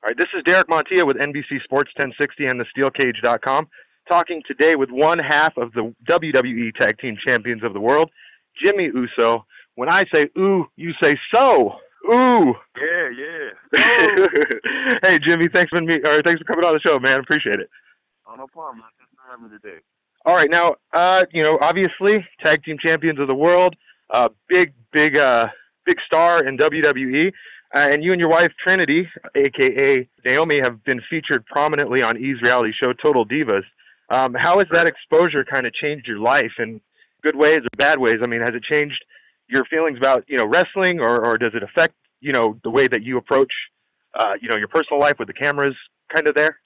All right, this is Derek Montilla with NBC Sports 1060 and TheSteelCage.com, talking today with one half of the WWE Tag Team Champions of the World, Jimmy Uso. When I say ooh, you say so. Ooh. Yeah. Oh. Hey, Jimmy, thanks for coming on the show, man. Appreciate it. Oh, no problem. Thanks for having me today. All right, now, obviously, Tag Team Champions of the World, big star in WWE. And you and your wife, Trinity, a.k.a. Naomi, have been featured prominently on E's reality show, Total Divas. How has that exposure kind of changed your life in good ways or bad ways? I mean, has it changed your feelings about, wrestling, or does it affect, the way that you approach, your personal life with the cameras kind of there?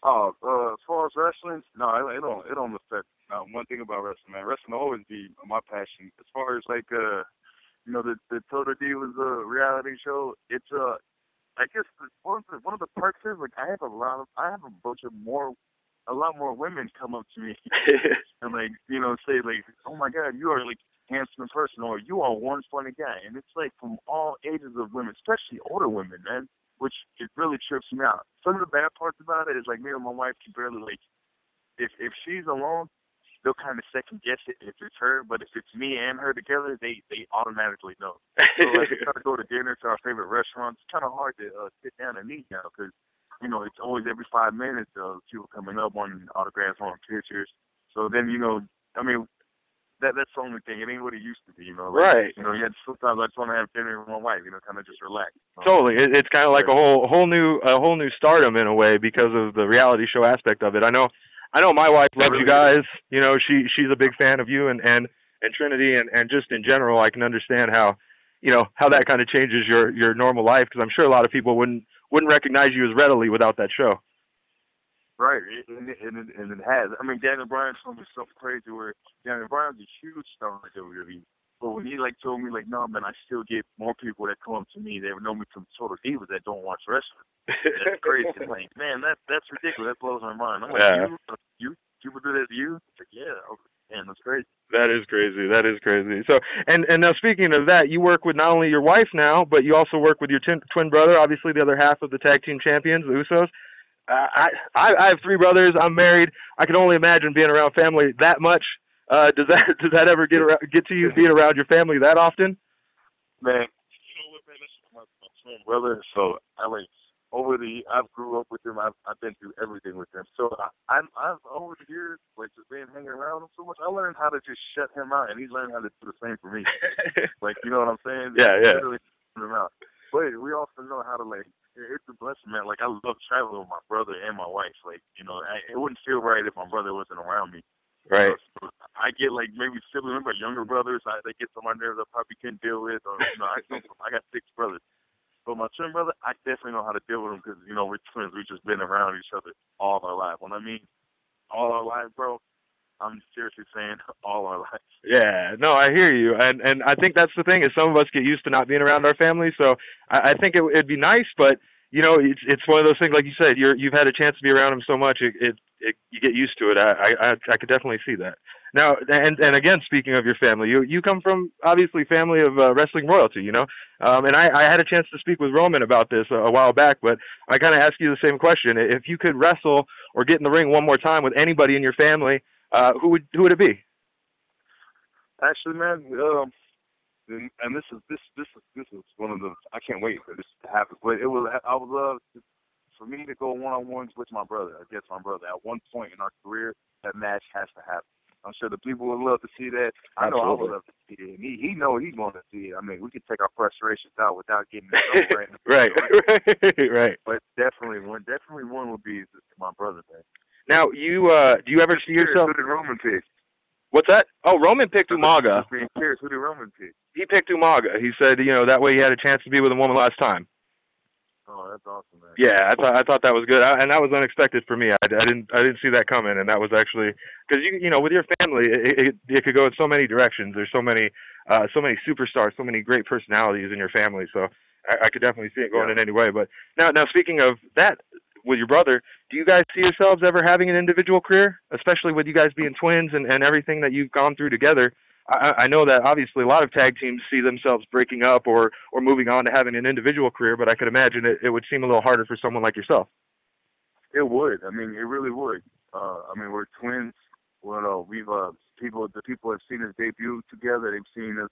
Oh, as far as wrestling, no, it don't affect one thing about wrestling, man. Wrestling will always be my passion. As far as the Total Divas reality show, it's I guess one of the perks is like I have a lot more women come up to me and say like, oh my God, you are like handsome in person, or you are one funny guy, and it's like from all ages of women, especially older women, man, which it really trips me out. Some of the bad parts about it is like me and my wife can barely if she's alone, they'll kind of second guess it if it's her, but if it's me and her together, they automatically know. So like, we try to go to dinner to our favorite restaurants. It's kind of hard to sit down and eat now because, it's always every 5 minutes people coming up wanting autographs, wanting pictures. So then, that's the only thing. It ain't what it used to be, Right. Sometimes I just want to have dinner with my wife, kind of just relax. Totally. It's kind of like a whole new stardom in a way because of the reality show aspect of it. I know my wife loves you guys. She's a big fan of you and Trinity and just in general. I can understand how that kind of changes your normal life, because I'm sure a lot of people wouldn't recognize you as readily without that show. Right, and it has. I mean, Daniel Bryan told me something crazy where Daniel Bryan's a huge star in WWE. But when he told me no, man, I still get more people that come up to me that know me from Total Divas that don't watch wrestling. That's crazy. It's like, man, that's ridiculous. That blows my mind. I'm like, yeah. you people do that to you? It's like, yeah, man, that's crazy. That is crazy. So, and now speaking of that, you work with not only your wife now, but you also work with your twin brother, obviously the other half of the Tag Team Champions, the Usos. I have 3 brothers. I'm married. I can only imagine being around family that much. Does that ever get to you being around your family that often? Man, man, this is my twin brother. So I've grew up with him. I've been through everything with him. So I've over the years, just being hanging around him so much, I learned how to just shut him out, and he's learned how to do the same for me. You know what I'm saying? Yeah. Literally shut him out. But we also know how to it's a blessing, man. I love traveling with my brother and my wife. It wouldn't feel right if my brother wasn't around me. Right. So I get maybe sibling, but younger brothers, they get some on nerves I probably couldn't deal with. Or I got 6 brothers. But my twin brother, I definitely know how to deal with him because we're twins. We've just been around each other all our life. When I mean all our life, bro, I'm seriously saying all our life. Yeah, no, I hear you, and I think that's the thing is some of us get used to not being around our family, so I think it'd be nice, but it's one of those things, like you said, you've had a chance to be around them so much, you get used to it. I could definitely see that. Now, and again, speaking of your family, you come from obviously family of wrestling royalty, and I had a chance to speak with Roman about this a while back, but I kind of ask you the same question: if you could wrestle or get in the ring one more time with anybody in your family, who would it be? Actually, man, and this is one of the, I can't wait for this to happen. But I would love for me to go one-on-ones with my brother, against my brother. At one point in our career, that match has to happen. I'm sure the people would love to see that. I know I would love to see it. And he know he's going to see it. I mean, we could take our frustrations out without getting it. Right. But definitely one would be my brother, man. Now, do you ever see yourself? Who did Roman pick? What's that? Oh, Roman picked Umaga. Who did Roman pick? He picked Umaga. He said, that way he had a chance to be with a woman last time. Oh, that's awesome, man. Yeah, I thought that was good, and that was unexpected for me. I didn't see that coming, and that was actually because with your family, it could go in so many directions. There's so many superstars, so many great personalities in your family. So I could definitely see it going in any way. But now speaking of that, with your brother, do you guys see yourselves ever having an individual career, especially with you guys being twins and everything that you've gone through together? I know that obviously a lot of tag teams see themselves breaking up or moving on to having an individual career, but I could imagine it would seem a little harder for someone like yourself. It would. I mean, it really would. I mean, we're twins. Well, we've the people have seen us debut together. They've seen us,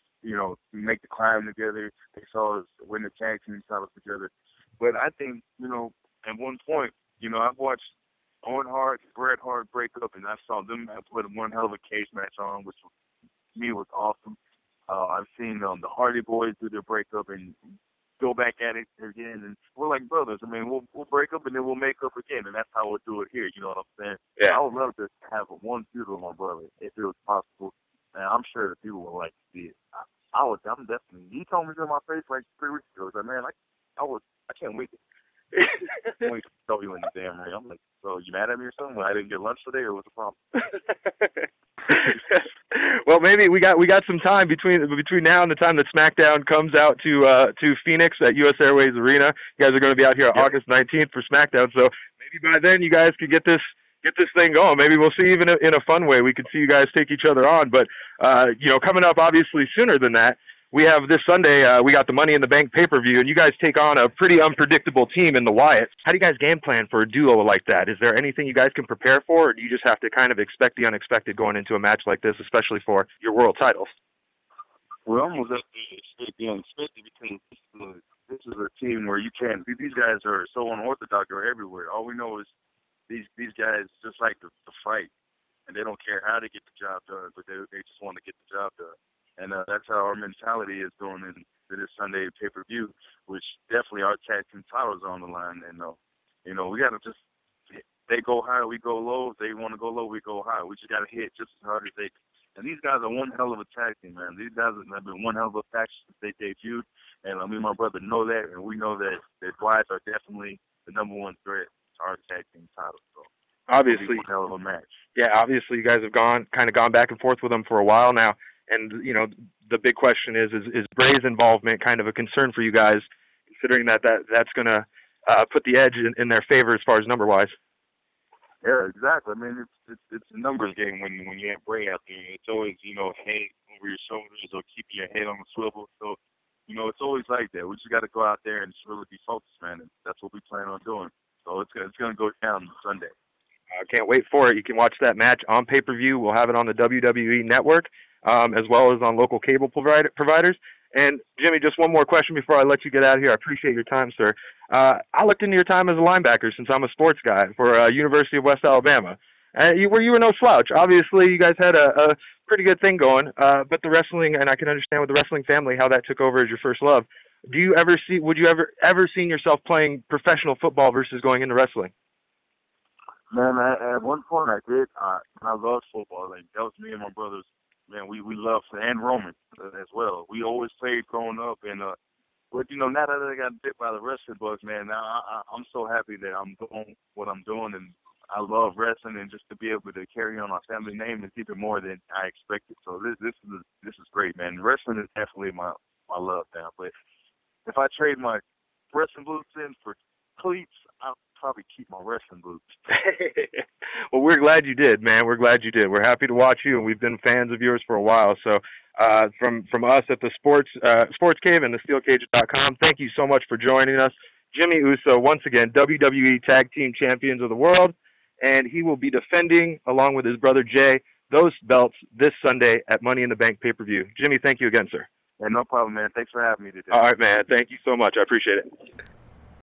make the climb together. They saw us win the tag team titles together. But I think, at one point, I've watched Owen Hart, Bret Hart break up, and I saw them put one hell of a cage match on, which to me was awesome. I've seen the Hardy Boys do their breakup and go back at it again, and we're like brothers. I mean, we'll break up and then we'll make up again, and that's how we'll do it here. You know what I'm saying? Yeah. I would love to have one feud with my brother if it was possible, and I'm sure that people would like to see it. I'm definitely. He told me to my face like 3 weeks ago. He's like, man, I can't wait. I can't wait to show you in the damn ring. I'm like, so you mad at me or something? I didn't get lunch today, or what's the problem? Well, maybe we got some time between now and the time that SmackDown comes out to Phoenix at US Airways Arena. You guys are going to be out here August 19th for SmackDown, so maybe by then you guys could get this thing going. Maybe we'll see even in a fun way. We could see you guys take each other on. But coming up obviously sooner than that, we have this Sunday. We got the Money in the Bank pay-per-view, and you guys take on a pretty unpredictable team in the Wyatts. How do you guys game plan for a duo like that? Is there anything you guys can prepare for, or do you just have to kind of expect the unexpected going into a match like this, especially for your world titles? We're almost up to expect the unexpected because this is a team where you can't. These guys are so unorthodox. They're everywhere. All we know is these guys just like to fight, and they don't care how to get the job done, but they just want to get the job done. And that's how our mentality is going into this Sunday pay-per-view, which definitely our tag team titles are on the line. And, we got to just, they go high, we go low. If they want to go low, we go high. We just got to hit just as hard as they can. And these guys are one hell of a tag team, man. These guys have been one hell of a faction since they debuted. And me and my brother know that, and we know that Wyatts are definitely the number one threat to our tag team titles. So obviously, one hell of a match. Yeah, obviously you guys have gone back and forth with them for a while now. And, the big question is Bray's involvement kind of a concern for you guys, considering that's going to put the edge in their favor as far as number-wise? Yeah, exactly. I mean, it's a numbers game when you have Bray out there. It's always, head over your shoulders or keeping your head on the swivel. So, it's always like that. We just got to go out there and just really be focused, man. And that's what we plan on doing. So it's gonna go down Sunday. I can't wait for it. You can watch that match on pay-per-view. We'll have it on the WWE Network, as well as on local cable providers. And, Jimmy, just one more question before I let you get out of here. I appreciate your time, sir. I looked into your time as a linebacker since I'm a sports guy for University of West Alabama. You were no slouch. Obviously, you guys had a pretty good thing going, but the wrestling, and I can understand with the wrestling family how that took over as your first love. Would you ever seen yourself playing professional football versus going into wrestling? Man, at one point I did. I loved football. Like, that was me and my brothers. Man, we loved, and Roman as well. We always played growing up, and but now that I got bit by the wrestling bug, man, now I'm so happy that I'm doing what I'm doing, and I love wrestling, and just to be able to carry on my family name is even more than I expected. So this is great, man. Wrestling is definitely my love now. But if I trade my wrestling boots in for cleats, I'll probably keep my wrestling boots. Well, we're glad you did, man. We're glad you did. We're happy to watch you, and we've been fans of yours for a while. So from us at the Sports Cave and the SteelCage.com, thank you so much for joining us. Jimmy Uso, once again, WWE Tag Team Champions of the World, and he will be defending, along with his brother Jay, those belts this Sunday at Money in the Bank pay-per-view. Jimmy, thank you again, sir. Yeah, no problem, man. Thanks for having me today. All right, man. Thank you so much. I appreciate it.